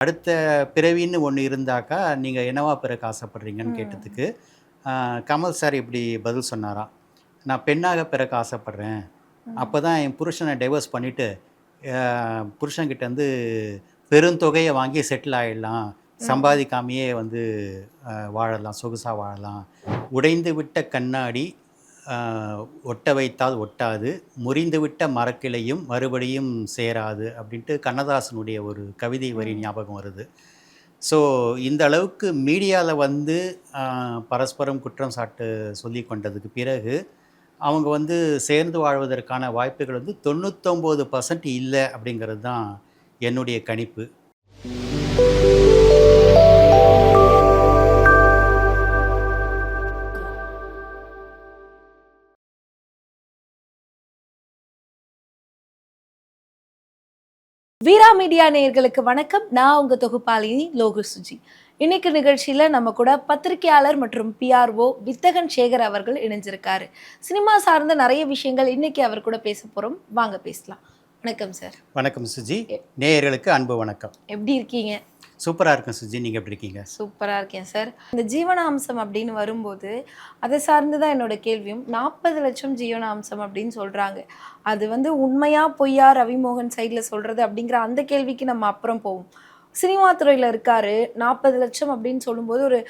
அடுத்த பிறவின்னு ஒன்று இருந்தாக்கா நீங்கள் என்னவா பிறக்க ஆசைப்படுறீங்கன்னு கேட்டதுக்கு கமல் சார் இப்படி பதில் சொன்னாராம். நான் பெண்ணாக பிறக்க ஆசைப்பட்றேன். அப்போ தான் என் புருஷனை டைவர்ஸ் பண்ணிவிட்டு புருஷன்கிட்டேருந்து பெருந்தொகையை வாங்கி செட்டில் ஆகிடலாம், சம்பாதிக்காமையே வாழலாம், சொகுசாக வாழலாம். உடைந்து விட்ட கண்ணாடி ஒட்ட வைத்தால் ஒட்டாது, முறிந்துவிட்ட மரக்கிளையும் மறுபடியும் சேராது அப்படின்ட்டு கண்ணதாசனுடைய ஒரு கவிதை வரி ஞாபகம் வருது. ஸோ இந்த அளவுக்கு மீடியாவில் பரஸ்பரம் குற்றம் சாட்டு சொல்லி கொண்டதுக்கு பிறகு அவங்க சேர்ந்து வாழ்வதற்கான வாய்ப்புகள் 99% இல்லை அப்படிங்கிறது தான் என்னுடைய கணிப்பு. வீரா மீடியா நேயர்களுக்கு வணக்கம். நான் உங்க தொகுப்பாளினி லோகு சுஜி. இன்னைக்கு நிகழ்ச்சியில நம்ம கூட பத்திரிகையாளர் மற்றும் பிஆர்ஓ வித்தகன் சேகர் அவர்கள் இணைஞ்சிருக்காரு. சினிமா சார்ந்த நிறைய விஷயங்கள் இன்னைக்கு அவர் கூட பேச போறோம். வாங்க பேசலாம். வணக்கம் சார். வணக்கம் சுஜி. நேயர்களுக்கு அன்பு வணக்கம். எப்படி இருக்கீங்க? சூப்பராக இருக்கும் சுஜி. நீங்கள் எப்படி இருக்கீங்க? சூப்பராக இருக்கேன் சார். இந்த ஜீவனாம்சம் அப்படின்னு வரும்போது அதை சார்ந்து தான் என்னோட கேள்வியும். 40 லட்சம் ஜீவனாம்சம் அப்படின்னு சொல்கிறாங்க. அது உண்மையா பொய்யா ரவிமோகன் சைடில் சொல்கிறது அப்படிங்கிற அந்த கேள்விக்கு நம்ம அப்புறம் போவோம். சினிமா துறையில் இருக்காரு. 40 லட்சம் அப்படின்னு சொல்லும்போது ஒரு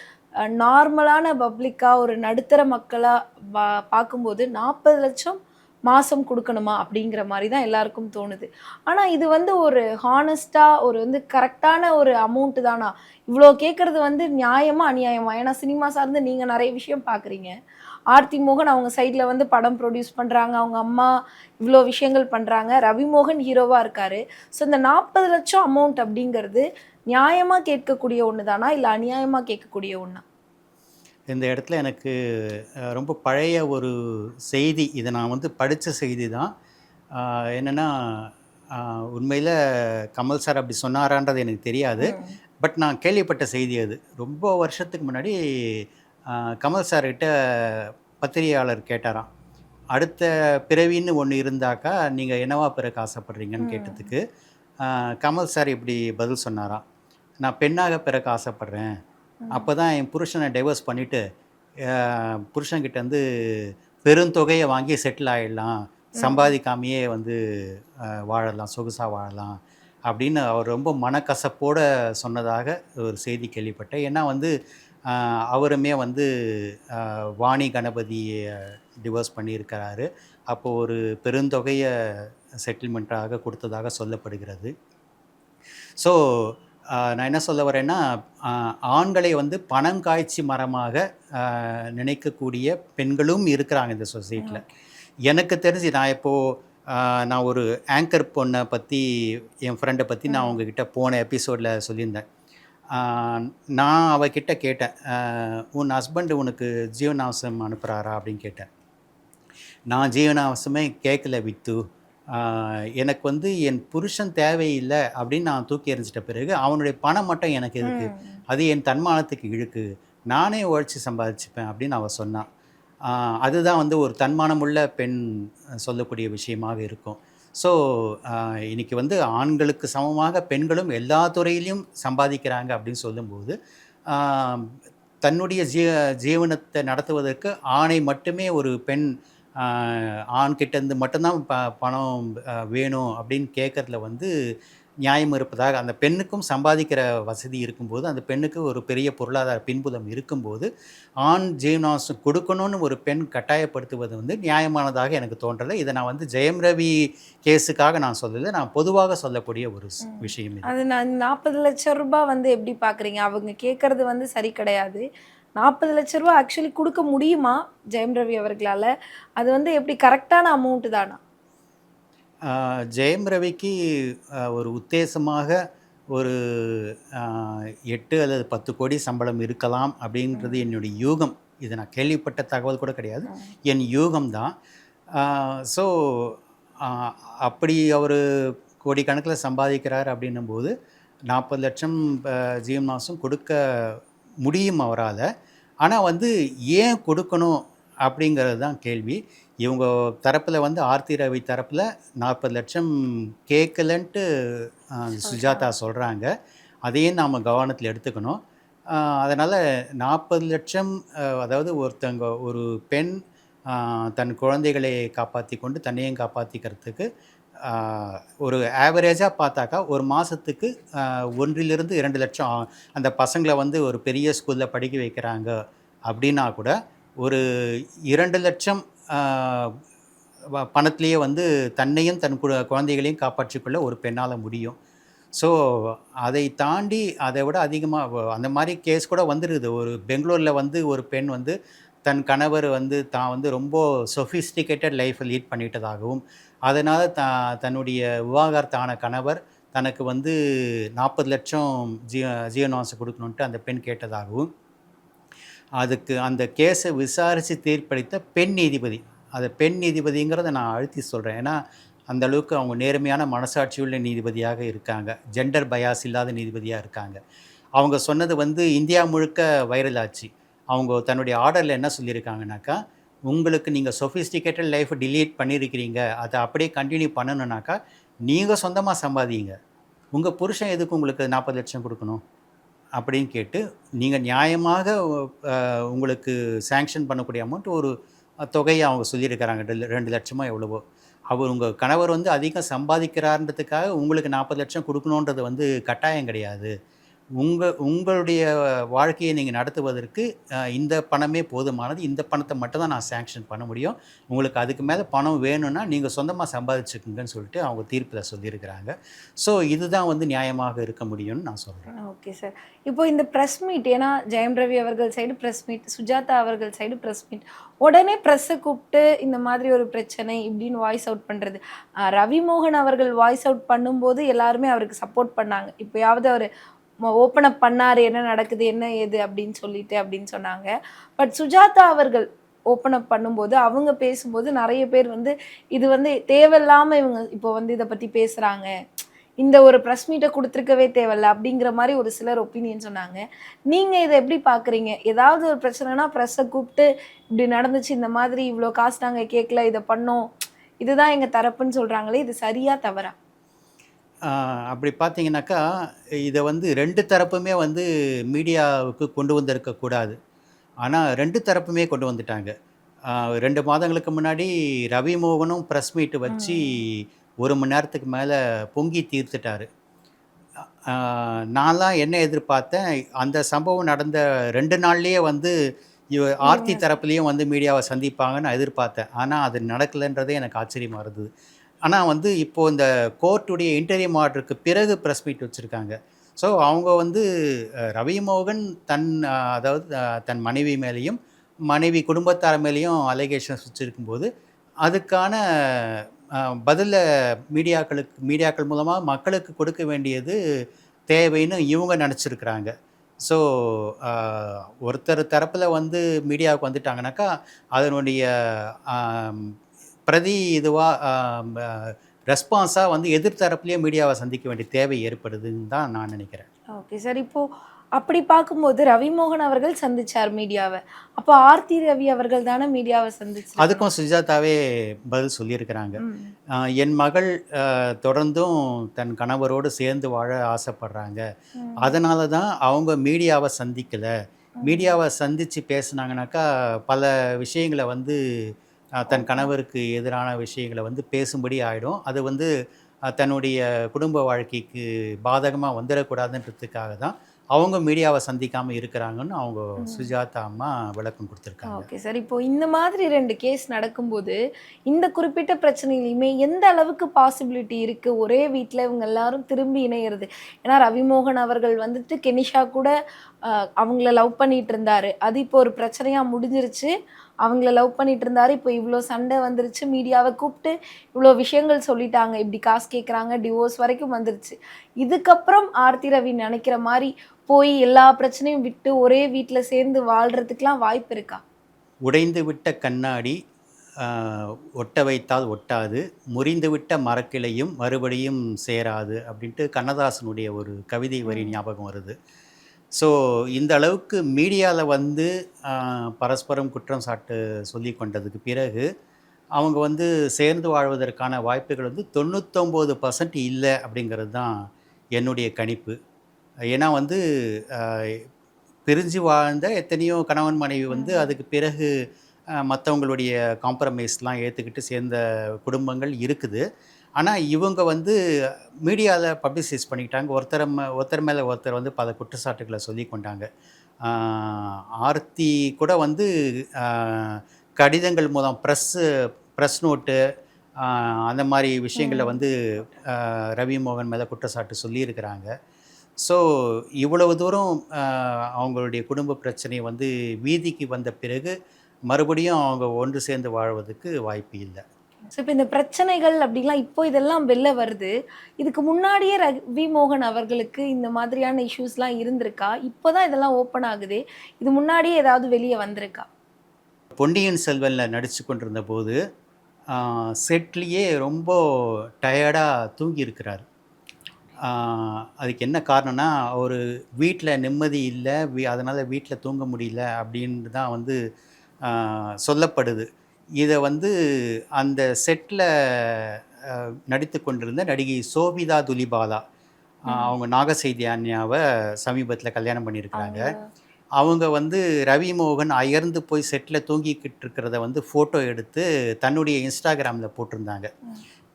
நார்மலான பப்ளிக்காக ஒரு நடுத்தர மக்களாக பார்க்கும்போது 40 லட்சம் மாதம் கொடுக்கணுமா அப்படிங்கிற மாதிரி தான் எல்லாருக்கும் தோணுது. ஆனால் இது ஒரு ஹானஸ்ட்டாக ஒரு கரெக்டான ஒரு அமௌண்ட்டு தானா? இவ்வளோ கேட்குறது நியாயமா அநியாயமா? ஏன்னா சினிமா சார்ந்து நீங்கள் நிறைய விஷயம் பார்க்குறீங்க. ஆர்த்தி மோகன் அவங்க சைடில் படம் ப்ரொடியூஸ் பண்ணுறாங்க, அவங்க அம்மா இவ்வளோ விஷயங்கள் பண்ணுறாங்க, ரவிமோகன் ஹீரோவாக இருக்கார். ஸோ இந்த 40 லட்சம் அமௌண்ட் அப்படிங்கிறது நியாயமாக கேட்கக்கூடிய ஒன்று தானா இல்லை அநியாயமாக கேட்கக்கூடிய ஒன்றா? இந்த இடத்துல எனக்கு ரொம்ப பழைய ஒரு செய்தி, இதை நான் படித்த செய்தி தான். என்னென்னா, உண்மையில் கமல் சார் அப்படி சொன்னாரான்றது எனக்கு தெரியாது. பட் நான் கேள்விப்பட்ட செய்தி அது. ரொம்ப வருஷத்துக்கு முன்னாடி கமல் சார்கிட்ட பத்திரிகையாளர் கேட்டாராம், அடுத்த பிறவின்னு ஒன்று இருந்தாக்கா நீங்கள் என்னவா பிறக்க ஆசைப்படுறீங்கன்னு கேட்டதுக்கு கமல் சார் இப்படி பதில் சொன்னாராம். நான் பெண்ணாக பிறக்க ஆசைப்பட்றேன். அப்போ தான் என் புருஷனை டைவர்ஸ் பண்ணிவிட்டு புருஷன்கிட்டேருந்து பெருந்தொகையை வாங்கி செட்டில் ஆகிடலாம், சம்பாதிக்காமையே வாழலாம், சொகுசாக வாழலாம் அப்படின்னு அவர் ரொம்ப மனக்கசப்போடு சொன்னதாக ஒரு செய்தி கேள்விப்பட்டேன். ஏன்னா அவருமே வாணி கணபதியை டிவோர்ஸ் பண்ணியிருக்கிறாரு. அப்போது ஒரு பெருந்தொகையை செட்டில்மெண்ட்டாக கொடுத்ததாக சொல்லப்படுகிறது. ஸோ நான் என்ன சொல்ல வரேன்னா, ஆண்களை பணம் காய்ச்சி மரமாக நினைக்கக்கூடிய பெண்களும் இருக்கிறாங்க இந்த சொசைட்டியில். எனக்கு தெரிஞ்சு நான் ஒரு ஆங்கர் பொண்ணை பற்றி, என் ஃப்ரெண்டை பற்றி நான் உங்ககிட்ட போன எபிசோடில் சொல்லியிருந்தேன். நான் அவகிட்ட கேட்டேன், உன் ஹஸ்பண்டு உனக்கு ஜீவனாம்சம் அனுப்புகிறாரா அப்படின்னு கேட்டேன். நான் ஜீவனாம்சமே கேட்கல வித்து, எனக்கு என் புருஷன் தேவையில்லை அப்படின்னு நான் தூக்கி எறிஞ்சிட்ட பிறகு அவனுடைய பணம் மட்டும் எனக்கு இருக்கு, அது என் தன்மானத்துக்கு இழுக்கு, நானே உழைச்சி சம்பாதிச்சுப்பேன் அப்படின்னு அவள் சொன்னான். அதுதான் ஒரு தன்மானமுள்ள பெண் சொல்லக்கூடிய விஷயமாக இருக்கும். ஸோ இன்றைக்கி ஆண்களுக்கு சமமாக பெண்களும் எல்லா துறையிலையும் சம்பாதிக்கிறாங்க அப்படின்னு சொல்லும்போது, தன்னுடைய ஜீவனத்தை நடத்துவதற்கு ஆணை மட்டுமே ஒரு பெண் ஆண்கிட்டேருந்து மட்டும்தான் பணம் வேணும் அப்படின்னு கேட்குறதுல நியாயம் இருப்பதாக, அந்த பெண்ணுக்கும் சம்பாதிக்கிற வசதி இருக்கும்போது, அந்த பெண்ணுக்கு ஒரு பெரிய பொருளாதார பின்புலம் இருக்கும்போது, ஆண் ஜீவனாம்சம் கொடுக்கணும்னு ஒரு பெண் கட்டாயப்படுத்துவது நியாயமானதாக எனக்கு தோன்றலை. இதை நான் ஜெயம் ரவி கேஸுக்காக நான் சொல்லலை, நான் பொதுவாக சொல்லக்கூடிய ஒரு விஷயம். அது நான் 40 லட்சம் ரூபாய் எப்படி பார்க்குறீங்க? அவங்க கேட்குறது சரி கிடையாது. 40 லட்ச ரூபா ஆக்சுவலி கொடுக்க முடியுமா ஜெயம் ரவி அவர்களால்? அது எப்படி கரெக்டான அமௌண்ட்டு தானா? ஜெயம் ரவிக்கு ஒரு உத்தேசமாக ஒரு 8 அல்லது 10 கோடி சம்பளம் இருக்கலாம் அப்படின்றது என்னுடைய யூகம். இது நான் கேள்விப்பட்ட தகவல் கூட கிடையாது, என் யூகம்தான். ஸோ அப்படி அவர் கோடிக்கணக்கில் சம்பாதிக்கிறார் அப்படின்னும்போது 40 லட்சம் ஜீவனாம்சம் கொடுக்க முடியும் அவரால். ஆனால் ஏன் கொடுக்கணும் அப்படிங்கிறது தான் கேள்வி. இவங்க தரப்பில் ஆர்த்தி ரவி தரப்பில் 40 லட்சம் கேட்கலன்ட்டு சுஜாதா சொல்கிறாங்க. அதையும் நாம் கவனத்தில் எடுத்துக்கணும். அதனால் 40,00,000 அதாவது ஒரு பெண் தன் குழந்தைகளை காப்பாற்றி கொண்டு தன்னையும் காப்பாற்றிக்கிறதுக்கு ஒரு ஆவரேஜாக பார்த்தாக்கா ஒரு மாதத்துக்கு 1 2 லட்சம் அந்த பசங்களை வந்து ஒரு பெரிய ஸ்கூலில் படிக்க வைக்கிறாங்க அப்படின்னா கூட ஒரு 2 லட்சம் பணத்திலேயே வந்து தன்னையும் தன் குழந்தைகளையும் காப்பாற்றிக்கொள்ள ஒரு பெண்ணால் முடியும். ஸோ அதை தாண்டி அதை விட அதிகமாக அந்த மாதிரி கேஸ் கூட வந்துருக்குது. ஒரு பெங்களூரில் வந்து ஒரு பெண் வந்து தன் கணவர் வந்து தான் வந்து ரொம்ப சொஃபிஸ்டிகேட்டட் லைஃப்பை லீட் பண்ணிட்டதாகவும், அதனால் தன்னுடைய விவாகரத்தான கணவர் தனக்கு வந்து 40,00,000 ஜீவனாம்சம் கொடுக்கணுன்ட்டு அந்த பெண் கேட்டதாகவும், அதுக்கு அந்த கேஸை விசாரித்து தீர்ப்பளித்த பெண் நீதிபதி, அது பெண் நீதிபதிங்கிறத நான் அழுத்தி சொல்கிறேன். ஏன்னா அந்த அளவுக்கு அவங்க நேர்மையான மனசாட்சியுள்ள நீதிபதியாக இருக்காங்க. ஜெண்டர் பயாஸ் இல்லாத நீதிபதியாக இருக்காங்க. அவங்க சொன்னது வந்து இந்தியா முழுக்க வைரல் ஆச்சு. அவங்க தன்னுடைய ஆர்டரில் என்ன சொல்லியிருக்காங்கனாக்கா, உங்களுக்கு நீங்கள் சொஃபிஸ்டிகேட்டட் லைஃப்பை டிலீட் பண்ணியிருக்கிறீங்க, அதை அப்படியே கண்டினியூ பண்ணணுன்னாக்கா நீங்கள் சொந்தமாக சம்பாதிங்க. உங்கள் புருஷன் எதுக்கு உங்களுக்கு 40,00,000 கொடுக்கணும் அப்படின்னு கேட்டு, நீங்கள் நியாயமாக உங்களுக்கு சேங்ஷன் பண்ணக்கூடிய அமௌண்ட் ஒரு தொகையை அவங்க சொல்லியிருக்கிறாங்க. 2 லட்சமோ எவ்வளவோ. உங்கள் கணவர் வந்து அதிகம் சம்பாதிக்கிறார்ன்றதுக்காக உங்களுக்கு 40,00,000 கொடுக்கணுன்றது வந்து கட்டாயம் கிடையாது. உங்களுடைய வாழ்க்கையை நீங்கள் நடத்துவதற்கு இந்த பணமே போதுமானது. இந்த பணத்தை மட்டும் தான் நான் சேங்ஷன் பண்ண முடியும். உங்களுக்கு அதுக்கு மேலே பணம் வேணும்னா நீங்கள் சொந்தமாக சம்பாதிச்சுக்குங்கன்னு சொல்லிட்டு அவங்க தீர்ப்பில் சொல்லியிருக்கிறாங்க. ஸோ இதுதான் வந்து நியாயமாக இருக்க முடியும்னு நான் சொல்கிறேன். Okay sir. இப்போ இந்த ப்ரெஸ் மீட், ஏன்னா ஜெயம் ரவி அவர்கள் சைடு ப்ரெஸ் மீட், சுஜாதா அவர்கள் சைடு ப்ரெஸ் மீட், உடனே ப்ரெஸ்ஸை கூப்பிட்டு இந்த மாதிரி ஒரு பிரச்சனை இப்படின்னு வாய்ஸ் அவுட் பண்ணுறது. ரவிமோகன் அவர்கள் வாய்ஸ் அவுட் பண்ணும்போது எல்லாருமே அவருக்கு சப்போர்ட் பண்ணாங்க. இப்போயாவது அவர் ஓப்பன் அப் பண்ணார், என்ன நடக்குது என்ன ஏது அப்படின்னு சொல்லிட்டு அப்படின்னு சொன்னாங்க. பட் சுஜாதா அவர்கள் ஓப்பன் அப் பண்ணும்போது அவங்க பேசும்போது நிறைய பேர் வந்து இது வந்து தேவையில்லாமல் இவங்க இப்போ வந்து இதை பற்றி பேசுகிறாங்க, இந்த ஒரு ப்ரெஸ் மீட்டை கொடுத்துருக்கவே தேவையில்ல அப்படிங்கிற மாதிரி ஒரு சிலர் ஒப்பீனியன் சொன்னாங்க. நீங்கள் இதை எப்படி பார்க்குறீங்க? ஏதாவது ஒரு பிரச்சனைனா ப்ரெஸ்ஸை கூப்பிட்டு இப்படி நடந்துச்சு, இந்த மாதிரி இவ்வளோ காசு நாங்கள் கேட்கல, இதை பண்ணோம், இதுதான் எங்கள் தரப்புன்னு சொல்கிறாங்களே, இது சரியா தவறா? அப்படி பார்த்தீங்கன்னாக்கா, இதை வந்து 2 தரப்புமே வந்து மீடியாவுக்கு கொண்டு வந்திருக்கக்கூடாது. ஆனால் 2 தரப்புமே கொண்டு வந்துட்டாங்க. 2 மாதங்களுக்கு முன்னாடி ரவிமோகனும் ப்ரெஸ் மீட் வச்சு 1 மணி நேரத்துக்கு மேலே பொங்கி தீர்த்துட்டாரு. நான்லாம் என்ன எதிர்பார்த்தேன், அந்த சம்பவம் நடந்த 2 நாள்லேயே வந்து ஆர்த்தி தரப்புலேயும் வந்து மீடியாவை சந்திப்பாங்கன்னு நான் எதிர்பார்த்தேன். ஆனால் அது நடக்கலைன்றதே எனக்கு ஆச்சரியமாக இருந்தது. ஆனால் வந்து இப்போது இந்த கோர்ட்டுடைய இன்டரியம் ஆர்டருக்கு பிறகு ப்ரெஸ் மீட் வச்சுருக்காங்க. ஸோ அவங்க வந்து ரவிமோகன் அதாவது தன் மனைவி மேலேயும் மனைவி குடும்பத்தார் மேலேயும் அலிகேஷன்ஸ் வச்சுருக்கும்போது அதுக்கான பதிலை மீடியாக்கள் மூலமாக மக்களுக்கு கொடுக்க வேண்டியது தேவைன்னு இவங்க நினச்சிருக்கிறாங்க. ஸோ ஒருத்தர் தரப்பில் வந்து மீடியாவுக்கு வந்துட்டாங்கனாக்கா அதனுடைய பிரதி ரெஸ்பான்ஸாக வந்து எதிர்த்தரப்புலேயே மீடியாவை சந்திக்க வேண்டிய தேவை ஏற்படுதுன்னு தான் நான் நினைக்கிறேன். Okay sir. இப்போது அப்படி பார்க்கும்போது ரவிமோகன் அவர்கள் சந்திச்சார் மீடியாவை, அப்போ ஆர்த்தி ரவி அவர்கள் தானே மீடியாவை சந்திச்சு? அதுக்கும் சுஜாதாவே பதில் சொல்லியிருக்கிறாங்க. என் மகள் தொடர்ந்தும் தன் கணவரோடு சேர்ந்து வாழ ஆசைப்படுறாங்க, அதனால தான் அவங்க மீடியாவை சந்திக்கலை. மீடியாவை சந்தித்து பேசுனாங்கனாக்கா பல விஷயங்களை வந்து தன் கணவருக்கு எதிரான விஷயங்களை வந்து பேசும்படி ஆகிடும். அது வந்து தன்னுடைய குடும்ப வாழ்க்கைக்கு பாதகமாக வந்துடக்கூடாதுன்றதுக்காக தான் அவங்க மீடியாவை சந்திக்காமல் இருக்கிறாங்கன்னு அவங்க சுஜாதா அம்மா விளக்கம் கொடுத்துருக்காங்க. Okay sir. இப்போது இந்த மாதிரி 2 கேஸ் நடக்கும்போது இந்த குறிப்பிட்ட பிரச்சனையிலையுமே எந்த அளவுக்கு பாசிபிலிட்டி இருக்குது ஒரே வீட்டில் இவங்க எல்லாரும் திரும்பி இணையிறது? ஏன்னா ரவிமோகன் அவர்கள் வந்துட்டு கெனிஷா கூட அவங்கள லவ் பண்ணிட்டு இருந்தாரு, அது இப்போ ஒரு பிரச்சனையாக முடிஞ்சிருச்சு. அவங்கள லவ் பண்ணிட்டு இருந்தாரு, இப்போ இவ்வளோ சண்டை வந்துருச்சு, மீடியாவை கூப்பிட்டு இவ்வளோ விஷயங்கள் சொல்லிட்டாங்க, இப்படி காசு கேட்குறாங்க, டிவோர்ஸ் வரைக்கும் வந்துருச்சு. இதுக்கப்புறம் ஆர்த்தி ரவி நினைக்கிற மாதிரி போய் எல்லா பிரச்சனையும் விட்டு ஒரே வீட்டில் சேர்ந்து வாழ்கிறதுக்கெலாம் வாய்ப்பு இருக்கா? உடைந்து விட்ட கண்ணாடி ஒட்ட வைத்தால் ஒட்டாது, முறிந்து விட்ட மரக்கிளையும் மறுபடியும் சேராது அப்படின்ட்டு கண்ணதாசனுடைய ஒரு கவிதை வரி ஞாபகம் வருது. ஸோ இந்த அளவுக்கு மீடியாவில் வந்து பரஸ்பரம் குற்றம் சாட்டு சொல்லி கொண்டதுக்கு பிறகு அவங்க வந்து சேர்ந்து வாழ்வதற்கான வாய்ப்புகள் வந்து 99% இல்லை அப்படிங்கிறது தான் என்னுடைய கணிப்பு. ஏன்னா வந்து பிரிஞ்சு வாழ்ந்த எத்தனையோ கணவன் மனைவி வந்து அதுக்கு பிறகு மற்றவங்களுடைய காம்ப்ரமைஸ்லாம் ஏற்றுக்கிட்டு சேர்ந்த குடும்பங்கள் இருக்குது. ஆனால் இவங்க வந்து மீடியாவில் பப்ளிசைஸ் பண்ணிக்கிட்டாங்க. ஒருத்தர் மேலே ஒருத்தர் வந்து பல குற்றச்சாட்டுகளை சொல்லி கொண்டாங்க. ஆர்த்தி கூட வந்து கடிதங்கள் மூலம் ப்ரெஸ் நோட்டு அந்த மாதிரி விஷயங்களை வந்து ரவி மோகன் மேலே குற்றச்சாட்டு சொல்லியிருக்கிறாங்க. ஸோ இவ்வளவு தூரம் அவங்களுடைய குடும்ப பிரச்சனை வந்து வீதிக்கு வந்த பிறகு மறுபடியும் அவங்க ஒன்று சேர்ந்து வாழ்வதற்கு வாய்ப்பு இல்லை. ஸோ இப்போ இந்த பிரச்சனைகள் அப்படிலாம் இப்போ இதெல்லாம் வெளில வருது. இதுக்கு முன்னாடியே ரவி மோகன் அவர்களுக்கு இந்த மாதிரியான இஷ்யூஸ்லாம் இருந்திருக்கா? இப்போ தான் இதெல்லாம் ஓப்பன் ஆகுதே. இது முன்னாடியே ஏதாவது வெளியே வந்திருக்கா? பொன்னியின் செல்வனில் நடித்து கொண்டிருந்த போது செட்லேயே ரொம்ப டயர்டாக தூங்கியிருக்கிறார். அதுக்கு என்ன காரணம்னா, அவர் வீட்டில் நிம்மதி இல்லை, அதனால் வீட்டில் தூங்க முடியல அப்படின்னு தான் வந்து சொல்லப்படுது. இதை வந்து அந்த செட்டில் நடித்து கொண்டிருந்த நடிகை சோபிதா துலிபாலா, அவங்க நாகசைதி அன்யாவை சமீபத்தில் கல்யாணம் பண்ணியிருக்கிறாங்க. அவங்க வந்து ரவி மோகன் அயர்ந்து போய் செட்டில் தூங்கிக்கிட்டு இருக்கிறத வந்து ஃபோட்டோ எடுத்து தன்னுடைய இன்ஸ்டாகிராமில் போட்டிருந்தாங்க.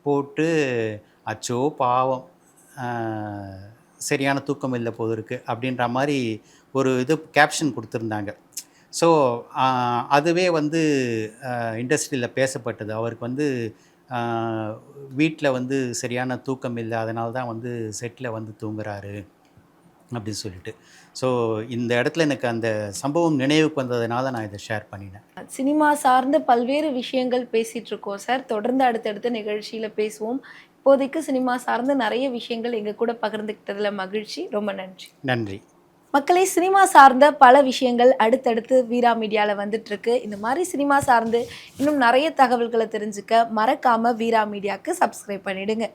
போட்டு அச்சோ பாவம், சரியான தூக்கம் இல்லை போது இருக்குது அப்படின்ற மாதிரி ஒரு கேப்ஷன் கொடுத்துருந்தாங்க. ஸோ அதுவே வந்து இண்டஸ்ட்ரியில் பேசப்பட்டது. அவருக்கு வந்து வீட்டில் வந்து சரியான தூக்கம் இல்லை, அதனால தான் வந்து செட்டில் வந்து தூங்குறாரு அப்படின்னு சொல்லிட்டு. ஸோ இந்த இடத்துல எனக்கு அந்த சம்பவம் நினைவுக்கு வந்ததுனால நான் இதை ஷேர் பண்ணினேன். சினிமா சார்ந்த பல்வேறு விஷயங்கள் பேசிகிட்டு இருக்கோம் சார். தொடர்ந்து அடுத்தடுத்த நிகழ்ச்சியில் பேசுவோம். இப்போதைக்கு சினிமா சார்ந்த நிறைய விஷயங்கள் எங்கள் கூட பகிர்ந்துக்கிட்டதில் மகிழ்ச்சி. ரொம்ப நன்றி. நன்றி. மக்களே, சினிமா சார்ந்த பல விஷயங்கள் அடுத்தடுத்து வீரா மீடியாவில் வந்துட்டுருக்கு. இந்த மாதிரி சினிமா சார்ந்து இன்னும் நிறைய தகவல்களை தெரிஞ்சுக்க மறக்காமல் வீரா மீடியாவுக்கு சப்ஸ்கிரைப் பண்ணிவிடுங்க.